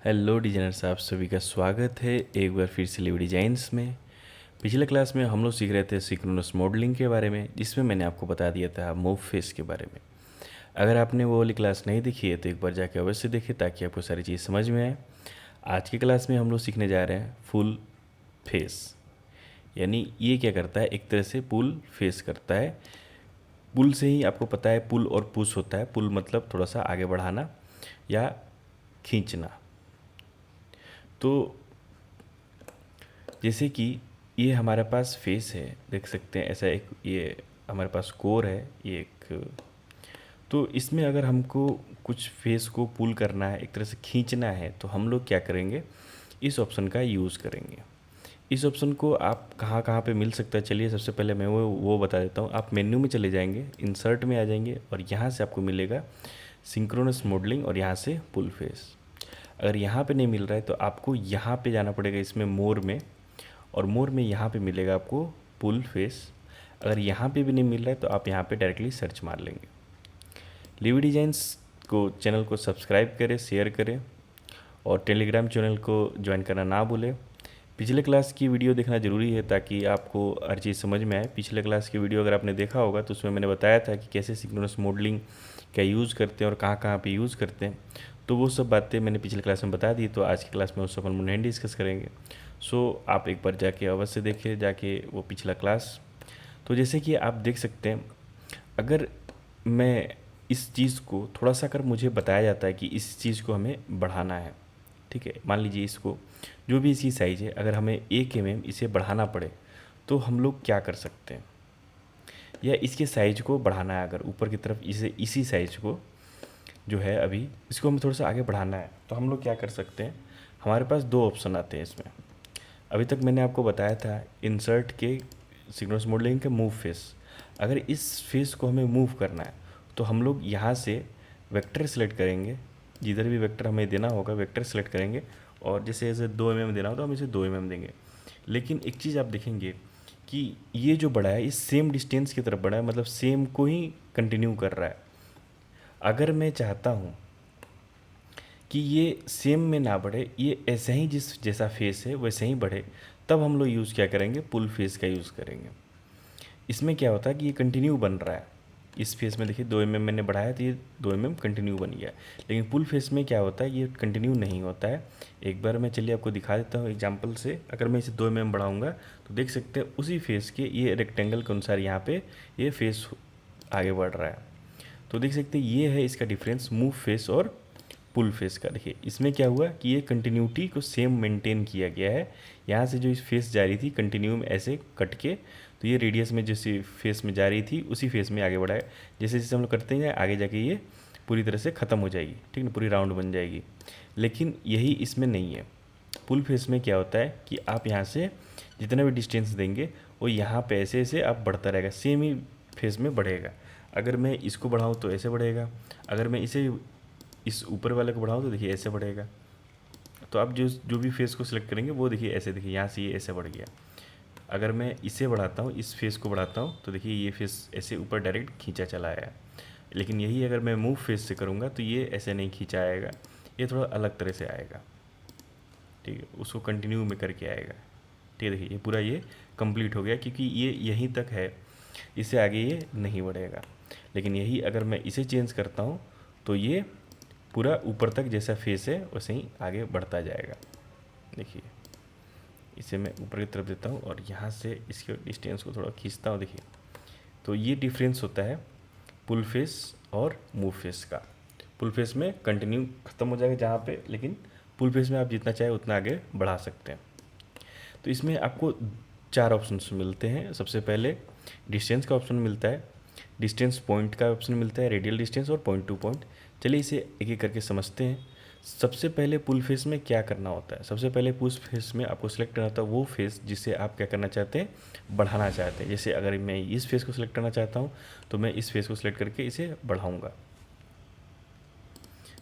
Hello designers, आप सभी का स्वागत है एक बार फिर से लिव डिजाइन्स में। पिछले क्लास में हम लोग सीख रहे थे सिंक्रोनस मॉडलिंग के बारे में, जिसमें मैंने आपको बता दिया था मूव फेस के बारे में। अगर आपने वो वाली क्लास नहीं देखी है तो एक बार जाके अवश्य देखें ताकि आपको सारी चीज़ समझ में आए। आज की क्लास में हम लोग सीखने जा रहे हैं फुल फेस, यानी ये क्या करता है, एक तरह से पुल फेस करता है। पुल से ही आपको पता है पुल और पुश होता है। पुल मतलब थोड़ा सा आगे बढ़ाना या खींचना। तो जैसे कि ये हमारे पास फेस है, देख सकते हैं ऐसा एक, ये हमारे पास कोर है ये एक। तो इसमें अगर हमको कुछ फेस को पुल करना है, एक तरह से खींचना है, तो हम लोग क्या करेंगे, इस ऑप्शन का यूज़ करेंगे। इस ऑप्शन को आप कहाँ कहाँ पे मिल सकता है, चलिए सबसे पहले मैं वो बता देता हूँ। आप मेन्यू में चले जाएंगे, इंसर्ट में आ जाएंगे और यहाँ से आपको मिलेगा सिंक्रोनस मॉडलिंग और यहाँ से पुल फेस। अगर यहाँ पे नहीं मिल रहा है तो आपको यहाँ पे जाना पड़ेगा, इसमें मोर में, और मोर में यहाँ पे मिलेगा आपको पुल फेस। अगर यहाँ पे भी नहीं मिल रहा है तो आप यहाँ पे डायरेक्टली सर्च मार लेंगे। लिव डिजाइन्स को चैनल को सब्सक्राइब करें, शेयर करें और टेलीग्राम चैनल को ज्वाइन करना ना भूलें। पिछले क्लास की वीडियो देखना ज़रूरी है ताकि आपको हर चीज़ समझ में आए। पिछले क्लास की वीडियो अगर आपने देखा होगा तो उसमें मैंने बताया था कि कैसे सिंक्रोनस मॉडलिंग का यूज़ करते हैं और कहाँ कहाँ पे यूज़ करते हैं। तो वो सब बातें मैंने पिछले क्लास में बता दी, तो आज की क्लास में उस सब हम नहीं डिस्कस करेंगे। आप एक बार जाके अवश्य देखिए, जाके वो पिछला क्लास। तो जैसे कि आप देख सकते हैं, अगर मैं इस चीज़ को थोड़ा सा, अगर मुझे बताया जाता है कि इस चीज़ को हमें बढ़ाना है, ठीक है, मान लीजिए इसको, जो भी इसकी साइज़ है, अगर हमें 1 mm इसे बढ़ाना पड़े तो हम लोग क्या कर सकते हैं, या इसके साइज को बढ़ाना है, अगर ऊपर की तरफ इसे, इसी साइज को जो है अभी, इसको हमें थोड़ा सा आगे बढ़ाना है, तो हम लोग क्या कर सकते हैं। हमारे पास दो ऑप्शन आते हैं इसमें। अभी तक मैंने आपको बताया था इंसर्ट के सिंक्रोनस मॉडलिंग के मूव फेस। अगर इस फेस को हमें मूव करना है तो हम लोग यहाँ से वेक्टर सेलेक्ट करेंगे, जिधर भी वेक्टर हमें देना होगा वेक्टर सेलेक्ट करेंगे, और जैसे ऐसे 2 mm देना हो तो हम इसे 2 mm देंगे। लेकिन एक चीज़ आप देखेंगे कि ये जो बढ़ा है, इस सेम डिस्टेंस की तरफ बढ़ा है, मतलब सेम को ही कंटिन्यू कर रहा है। अगर मैं चाहता हूँ कि ये सेम में ना बढ़े, ये ऐसे ही जिस जैसा फेस है वैसे ही बढ़े, तब हम लोग यूज़ क्या करेंगे, पुल फेस का यूज़ करेंगे। इसमें क्या होता है कि ये कंटिन्यू बन रहा है। इस फेस में देखिए 2 mm मैंने बढ़ाया तो ये 2 mm कंटिन्यू बन गया। लेकिन पुल फेस में क्या होता है, ये कंटिन्यू नहीं होता है। एक बार मैं चलिए आपको दिखा देता हूँ एग्जाम्पल से। अगर मैं इसे 2 mm बढ़ाऊँगा तो देख सकते हैं उसी फेस के ये रेक्टेंगल के अनुसार यहाँ पे ये फेस आगे बढ़ रहा है। तो देख सकते हैं ये है इसका डिफरेंस मूव फेस और पुल फेस का। देखिए इसमें क्या हुआ कि ये कंटिन्यूटी को सेम मेंटेन किया गया है। यहाँ से जो इस फेस जा रही थी कंटिन्यू में ऐसे कट के, तो ये रेडियस में जैसे फेस में जा रही थी उसी फेस में आगे बढ़ाया। जैसे जैसे हम लोग करते हैं आगे जाके ये पूरी तरह से ख़त्म हो जाएगी, ठीक ना, पूरी राउंड बन जाएगी। लेकिन यही इसमें नहीं है। पुल फेस में क्या होता है कि आप यहाँ से जितना भी डिस्टेंस देंगे वो यहाँ पे ऐसे ऐसे आप बढ़ता रहेगा, सेम ही फेस में बढ़ेगा। अगर मैं इसको बढ़ाऊँ तो ऐसे बढ़ेगा, अगर मैं इसे इस ऊपर वाले को बढ़ाऊँ तो देखिए ऐसे बढ़ेगा। तो आप जो जो भी फेस को सिलेक्ट करेंगे वो देखिए ऐसे, देखिए यहाँ से ये ऐसे बढ़ गया। अगर मैं इसे बढ़ाता हूँ, इस फेस को बढ़ाता हूँ, तो देखिए ये फेस ऐसे ऊपर डायरेक्ट खींचा चला आया। लेकिन यही अगर मैं मूव फेस से करूँगा तो ये ऐसे नहीं खींचा आएगा, ये थोड़ा अलग तरह से आएगा, ठीक है, उसको कंटिन्यू में करके आएगा। ठीक है, देखिए ये पूरा ये कंप्लीट हो गया क्योंकि ये यहीं तक है, इससे आगे ये नहीं बढ़ेगा। लेकिन यही अगर मैं इसे चेंज करता हूँ तो ये पूरा ऊपर तक जैसा फेस है वैसे ही आगे बढ़ता जाएगा। देखिए इसे मैं ऊपर की तरफ देता हूँ और यहाँ से इसके डिस्टेंस को थोड़ा खींचता हूँ। देखिए तो ये डिफरेंस होता है पुल फेस और मूव फेस का। पुल फेस में कंटिन्यू ख़त्म हो जाएगा जहाँ पे, लेकिन पुल फेस में आप जितना चाहे उतना आगे बढ़ा सकते हैं। तो इसमें आपको 4 ऑप्शंस मिलते हैं। सबसे पहले डिस्टेंस का ऑप्शन मिलता है, डिस्टेंस पॉइंट का ऑप्शन मिलता है, रेडियल डिस्टेंस और पॉइंट टू पॉइंट। चलिए इसे एक एक करके समझते हैं। सबसे पहले पुल फेस में क्या करना होता है, सबसे पहले पुल फेस में आपको सेलेक्ट करना होता है वो फेस जिसे आप क्या करना चाहते हैं, बढ़ाना चाहते हैं। जैसे अगर मैं इस फेस को सिलेक्ट करना चाहता हूँ तो मैं इस फेस को सिलेक्ट करके इसे बढ़ाऊँगा।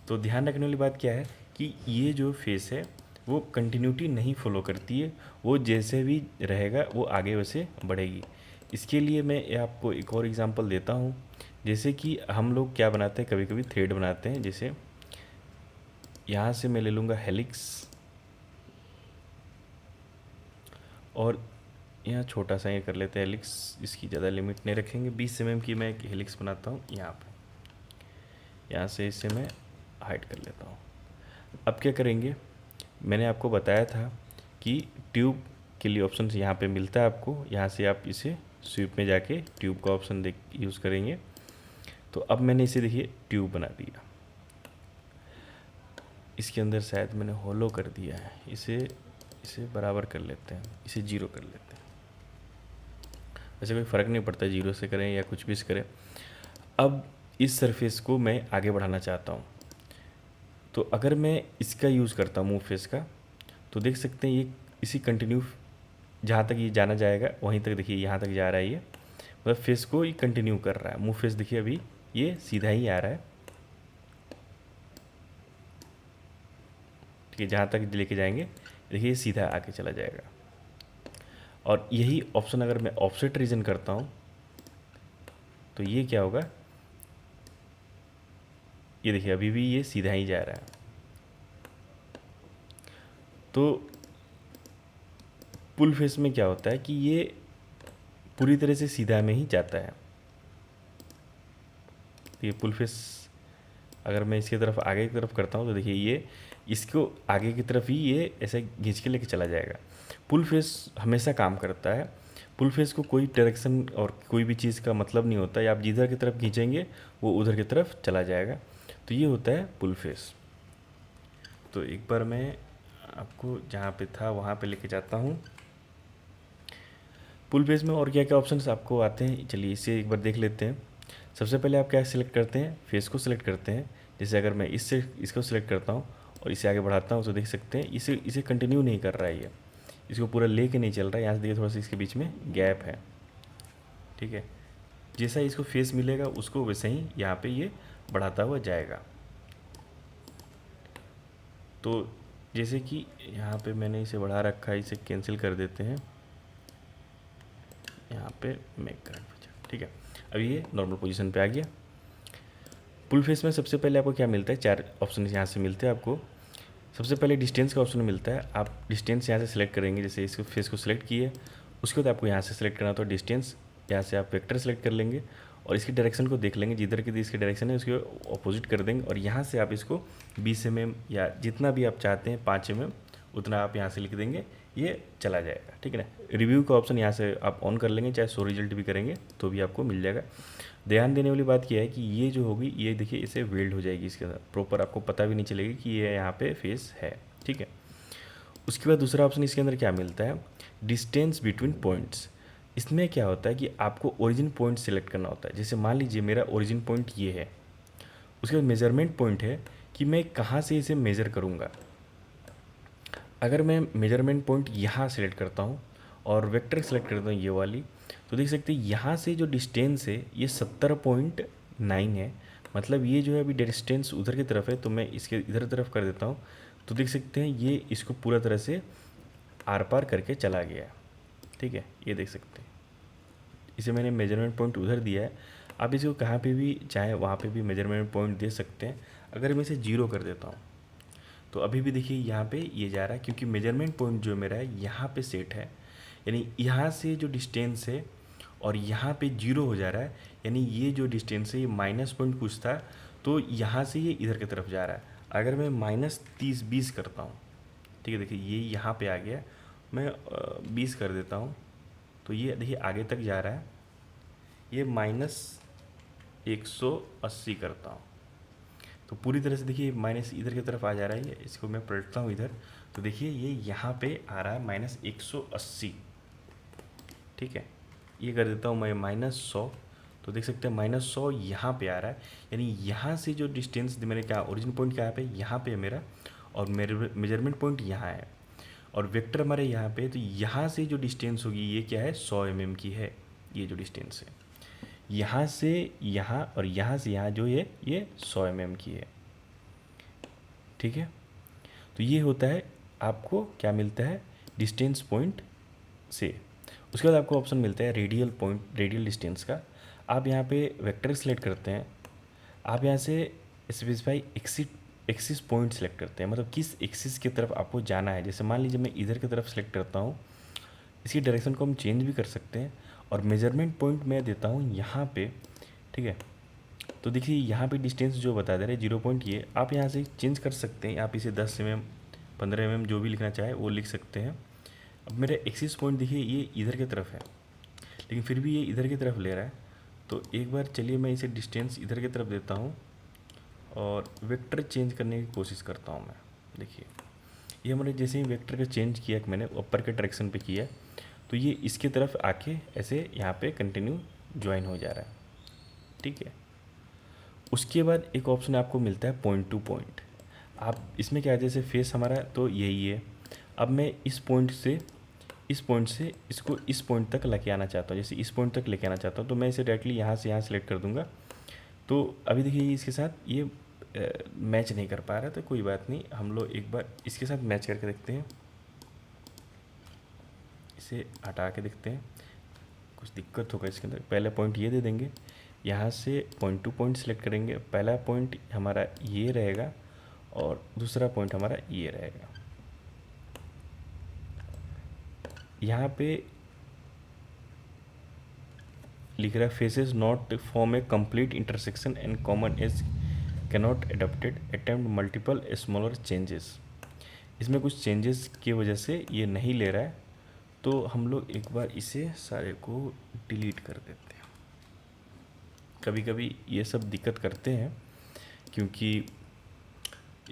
तो ध्यान रखने वाली बात क्या है कि ये जो फेस है वो कंटिन्यूटी नहीं फॉलो करती है, वो जैसे भी रहेगा वो आगे वैसे बढ़ेगी। इसके लिए मैं आपको एक और एग्जांपल देता हूँ। जैसे कि हम लोग क्या बनाते हैं, कभी कभी थ्रेड बनाते हैं, जैसे यहाँ से मैं ले लूँगा हेलिक्स, और यहाँ छोटा सा ये कर लेते हैं हेलिक्स, इसकी ज़्यादा लिमिट नहीं रखेंगे। 20 mm की मैं एक हेलिक्स बनाता हूँ यहाँ पे, यहाँ से इसे मैं हाइड कर लेता हूँ। अब क्या करेंगे, मैंने आपको बताया था कि ट्यूब के लिए ऑप्शन यहाँ पे मिलता है आपको, यहाँ से आप इसे स्वीप में जाके ट्यूब का ऑप्शन देख यूज़ करेंगे। तो अब मैंने इसे देखिए ट्यूब बना दिया, इसके अंदर शायद मैंने होलो कर दिया है, इसे बराबर कर लेते हैं, इसे 0 कर लेते हैं। वैसे कोई फ़र्क नहीं पड़ता 0 से करें या कुछ भी से करें। अब इस सरफेस को मैं आगे बढ़ाना चाहता हूँ, तो अगर मैं इसका यूज़ करता हूँ मूव फेस का, तो देख सकते हैं ये इसी कंटिन्यू जहाँ तक ये जाना जाएगा वहीं तक देखिए यहाँ तक जा रहा है, ये मतलब फेस को ये कंटिन्यू कर रहा है। मूव फेस देखिए अभी ये सीधा ही आ रहा है, ठीक है, जहाँ तक लेके जाएंगे देखिए ये सीधा आके चला जाएगा। और यही ऑप्शन अगर मैं ऑफसेट रीजन करता हूँ तो ये क्या होगा, ये देखिए अभी भी ये सीधा ही जा रहा है। तो पुल फेस में क्या होता है कि ये पूरी तरह से सीधा में ही जाता है। तो ये पुल फेस अगर मैं इसकी तरफ आगे की तरफ करता हूँ तो देखिए ये इसको आगे की तरफ ही ये ऐसे खींच के लेके चला जाएगा। पुल फेस हमेशा काम करता है। पुल फेस को कोई डायरेक्शन और कोई भी चीज़ का मतलब नहीं होता है, आप जिधर की तरफ खींचेंगे वो उधर की तरफ चला जाएगा। तो ये होता है पुल फेस। तो एक बार मैं आपको जहाँ पे था वहाँ पे लेके जाता हूँ। पुल फेस में और क्या क्या ऑप्शंस आपको आते हैं, चलिए इसे एक बार देख लेते हैं। सबसे पहले आप क्या सिलेक्ट करते हैं, फेस को सिलेक्ट करते हैं। जैसे अगर मैं इससे इसको सिलेक्ट करता हूँ और इसे आगे बढ़ाता हूँ तो देख सकते हैं इसे इसे कंटिन्यू नहीं कर रहा है, ये इसको पूरा ले के नहीं चल रहा है। यहाँ से देखिए थोड़ा सा इसके बीच में गैप है, ठीक है। जैसा ही इसको फेस मिलेगा उसको वैसे ही यहाँ पे ये बढ़ाता हुआ जाएगा। तो जैसे कि यहाँ पे मैंने इसे बढ़ा रखा है, इसे कैंसिल कर देते हैं, यहाँ पे मेक करंट, ठीक है। अब ये नॉर्मल पोजीशन पे आ गया। पुल फेस में सबसे पहले आपको क्या मिलता है, 4 ऑप्शन यहाँ से मिलते हैं आपको। सबसे पहले डिस्टेंस का ऑप्शन मिलता है, आप डिस्टेंस यहाँ से सिलेक्ट करेंगे। जैसे इसको फेस को सिलेक्ट किए, उसके बाद आपको यहाँ से सिलेक्ट करना, तो डिस्टेंस यहाँ से आप वेक्टर सेलेक्ट कर लेंगे और इसकी डायरेक्शन को देख लेंगे, जिधर की इसकी डायरेक्शन है उसके अपोजिट कर देंगे। और यहाँ से आप इसको 20 mm या जितना भी आप चाहते हैं 5 mm उतना आप यहाँ से लिख देंगे, ये चला जाएगा, ठीक है ना। रिव्यू का ऑप्शन यहाँ से आप ऑन कर लेंगे, चाहे शो रिजल्ट भी करेंगे तो भी आपको मिल जाएगा। ध्यान देने वाली बात यह है कि ये जो होगी ये देखिए इसे वेल्ड हो जाएगी, इसके अंदर प्रॉपर आपको पता भी नहीं चलेगी कि ये यहाँ पे फेस है, ठीक है। उसके बाद दूसरा ऑप्शन इसके अंदर क्या मिलता है, डिस्टेंस बिटवीन पॉइंट्स। इसमें क्या होता है कि आपको ओरिजिन पॉइंट सेलेक्ट करना होता है। जैसे मान लीजिए मेरा ओरिजिन पॉइंट ये है, उसके बाद मेजरमेंट पॉइंट है कि मैं कहाँ से इसे मेज़र करूँगा। अगर मैं मेजरमेंट पॉइंट यहाँ सेलेक्ट करता हूँ और वेक्टर सेलेक्ट करता हूँ ये वाली, तो देख सकते हैं यहाँ से जो डिस्टेंस है ये 70.9 है। मतलब ये जो है अभी डिस्टेंस उधर की तरफ है, तो मैं इसके इधर तरफ कर देता हूँ तो देख सकते हैं ये इसको पूरा तरह से आर पार करके चला गया, ठीक है। ये देख सकते हैं इसे मैंने मेजरमेंट पॉइंट उधर दिया है। आप इसको कहाँ पे भी चाहे वहाँ पे भी मेजरमेंट पॉइंट दे सकते हैं। अगर मैं इसे 0 कर देता हूँ तो अभी भी देखिए यहाँ पे ये जा रहा है, क्योंकि मेजरमेंट पॉइंट जो मेरा है यहाँ पे सेट है। यानी यहाँ से जो डिस्टेंस है और यहाँ पे 0 हो जा रहा है, यानी ये जो डिस्टेंस है ये माइनस पॉइंट कुछ था, तो यहाँ से ये इधर की तरफ जा रहा है। अगर मैं -30-20 करता हूँ, ठीक है, देखिए ये यहाँ पे आ गया, मैं 20 कर देता हूँ तो ये देखिए आगे तक जा रहा है। ये -180 करता हूँ तो पूरी तरह से देखिए माइनस इधर की तरफ आ जा रहा है। इसको मैं पलटता हूँ इधर, तो देखिए ये यहाँ पे आ रहा है -180, ठीक है। ये कर देता हूँ मैं -100, तो देख सकते हैं -100 यहाँ पे आ रहा है। यानी यहाँ से जो डिस्टेंस मेरे क्या ओरिजिन पॉइंट क्या पे यहाँ पे है मेरा, और मेरे मेजरमेंट पॉइंट यहाँ है और वेक्टर हमारे यहाँ पे, तो यहाँ से जो डिस्टेंस होगी ये क्या है 100 mm की है। ये जो डिस्टेंस है यहाँ से यहाँ और यहाँ से यहाँ जो है ये 100 mm की है, ठीक है। तो ये होता है, आपको क्या मिलता है डिस्टेंस पॉइंट से। उसके बाद आपको ऑप्शन मिलता है रेडियल पॉइंट, रेडियल डिस्टेंस का। आप यहाँ पे वेक्टर सेलेक्ट करते हैं, आप यहाँ से specify exit axis point select करते हैं, मतलब किस एक्सिस की तरफ आपको जाना है। जैसे मान लीजिए मैं इधर की तरफ सेलेक्ट करता हूँ, इसकी डायरेक्शन को हम चेंज भी कर सकते हैं। और मेजरमेंट पॉइंट मैं देता हूँ यहाँ पे, ठीक है। तो देखिए यहाँ पे डिस्टेंस जो बता दे रहे हैं 0 पॉइंट, ये आप यहाँ से चेंज कर सकते हैं। आप इसे 10 mm 15 mm जो भी लिखना चाहे वो लिख सकते हैं। अब मेरा एक्सिस पॉइंट देखिए ये इधर की तरफ है, लेकिन फिर भी ये इधर की तरफ ले रहा है। तो एक बार चलिए मैं इसे डिस्टेंस इधर की तरफ देता हूँ और वेक्टर चेंज करने की कोशिश करता हूँ मैं। देखिए ये मैंने जैसे ही वेक्टर का चेंज किया कि मैंने ऊपर के डायरेक्शन पे किया, तो ये इसके तरफ आके ऐसे यहाँ पे कंटिन्यू ज्वाइन हो जा रहा है, ठीक है। उसके बाद एक ऑप्शन आपको मिलता है पॉइंट टू पॉइंट। आप इसमें क्या है, जैसे फेस हमारा तो यही है। अब मैं इस पॉइंट से इसको इस पॉइंट तक लेके आना चाहता हूँ, जैसे इस पॉइंट तक लेके आना चाहता हूँ, तो मैं इसे डायरेक्टली यहाँ से यहाँ सेलेक्ट कर दूँगा। तो अभी देखिए इसके साथ ये मैच नहीं कर पा रहा, तो कोई बात नहीं, हम लोग एक बार इसके साथ मैच करके देखते हैं। इसे हटा के देखते हैं, कुछ दिक्कत होगा इसके अंदर। पहले पॉइंट ये दे देंगे, यहाँ से पॉइंट टू पॉइंट सेलेक्ट करेंगे। पहला पॉइंट हमारा ये रहेगा और दूसरा पॉइंट हमारा ये रहेगा। यहाँ पे लिख रहा है faces not form a complete intersection and common edge cannot adapted attempt multiple smaller changes. इसमें कुछ चेंजेस की वजह से ये नहीं ले रहा है, तो हम लोग एक बार इसे सारे को डिलीट कर देते हैं। कभी कभी ये सब दिक्कत करते हैं क्योंकि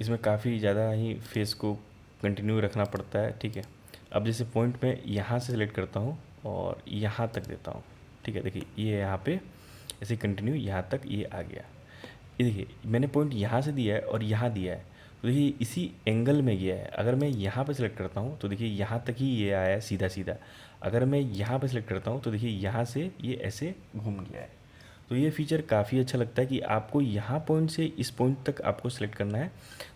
इसमें काफ़ी ज़्यादा ही फेस को कंटिन्यू रखना पड़ता है, ठीक है। अब जैसे पॉइंट मैं यहाँ से सिलेक्ट करता हूँ और यहाँ तक देता हूँ, ठीक है। देखिए ये यहाँ पे ऐसे कंटिन्यू यहाँ तक ये आ गया। ये देखिए मैंने पॉइंट यहाँ से दिया है और यहाँ दिया है, तो देखिए इसी एंगल में गया है। अगर मैं यहाँ पे सिलेक्ट करता हूँ तो देखिए यहाँ तक ही ये आया है सीधा सीधा। अगर मैं यहाँ पे सिलेक्ट करता हूँ तो देखिए यहाँ से ये ऐसे घूम गया है। तो ये फीचर काफ़ी अच्छा लगता है कि आपको यहाँ पॉइंट से इस पॉइंट तक आपको सेलेक्ट करना है,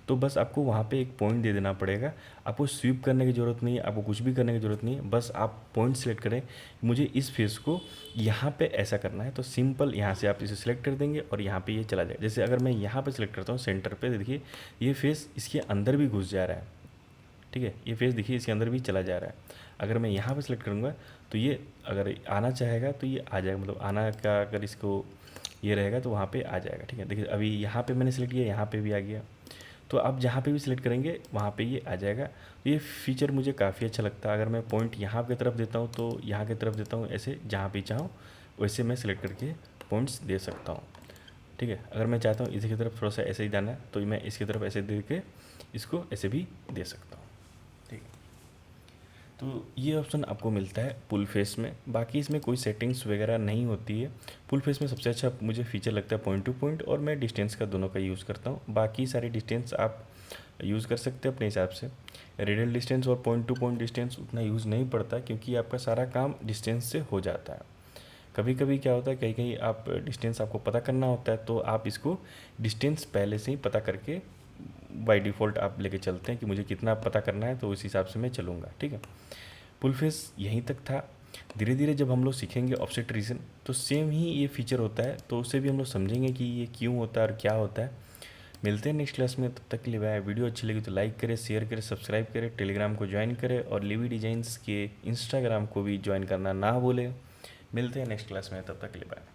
तो बस आपको वहाँ पे एक पॉइंट दे देना पड़ेगा। आपको स्वीप करने की ज़रूरत नहीं है, आपको कुछ भी करने की ज़रूरत नहीं है। बस आप पॉइंट सेलेक्ट करें, मुझे इस फेस को यहाँ पे ऐसा करना है, तो सिंपल यहाँ से आप इसे सिलेक्ट कर देंगे और यहाँ पे ये चला जाएगा। जैसे अगर मैं यहाँ पे सिलेक्ट करता हूँ सेंटर पे, देखिए ये फेस इसके अंदर भी घुस जा रहा है, ठीक है। ये फेस देखिए इसके अंदर भी चला जा रहा है। अगर मैं यहाँ पे सिलेक्ट करूँगा तो ये अगर आना चाहेगा तो ये आ जाएगा, मतलब आना का अगर इसको ये रहेगा तो वहाँ पे आ जाएगा, ठीक है। देखिए अभी यहाँ पे मैंने सेलेक्ट किया, यहाँ पे भी आ गया। तो आप जहाँ पे भी सिलेक्ट करेंगे वहाँ पे ये आ जाएगा। तो ये फीचर मुझे काफ़ी अच्छा लगता है। अगर मैं पॉइंट यहाँ की तरफ देता हूँ तो यहाँ की तरफ देता हूँ, ऐसे जहाँ पे चाहूँ वैसे मैं सिलेक्ट करके पॉइंट्स दे सकता हूँ, ठीक है। अगर मैं चाहता हूँ इसी की तरफ थोड़ा सा ऐसे ही जाना है तो मैं इसकी तरफ ऐसे दे के इसको ऐसे भी दे सकता हूँ, ठीक है। तो ये ऑप्शन आपको मिलता है फुल फेस में। बाकी इसमें कोई सेटिंग्स वगैरह नहीं होती है। फुल फेस में सबसे अच्छा मुझे फीचर लगता है पॉइंट टू पॉइंट, और मैं डिस्टेंस का दोनों का यूज़ करता हूँ। बाकी सारी डिस्टेंस आप यूज़ कर सकते हैं अपने हिसाब से। रेडियल डिस्टेंस और पॉइंट टू पॉइंट डिस्टेंस उतना यूज़ नहीं पड़ता क्योंकि आपका सारा काम डिस्टेंस से हो जाता है। कभी कभी क्या होता है, कहीं कहीं आप डिस्टेंस आपको पता करना होता है तो आप इसको डिस्टेंस पहले से ही पता करके बाय डिफ़ॉल्ट आप लेके चलते हैं कि मुझे कितना पता करना है, तो उस हिसाब से मैं चलूँगा, ठीक है। फुल फेस यहीं तक था। धीरे धीरे जब हम लोग सीखेंगे ऑफसेट रीजन तो सेम ही ये फीचर होता है, तो उससे भी हम लोग समझेंगे कि ये क्यों होता है और क्या होता है। मिलते हैं नेक्स्ट क्लास में, तब तक के लिए बाय। वीडियो अच्छी लगी तो लाइक करें, शेयर करें, सब्सक्राइब करें, टेलीग्राम को ज्वाइन करें और लिवी डिजाइंस के इंस्टाग्राम को भी ज्वाइन करना ना भूलें। मिलते हैं नेक्स्ट क्लास में, तब तक के लिए बाय।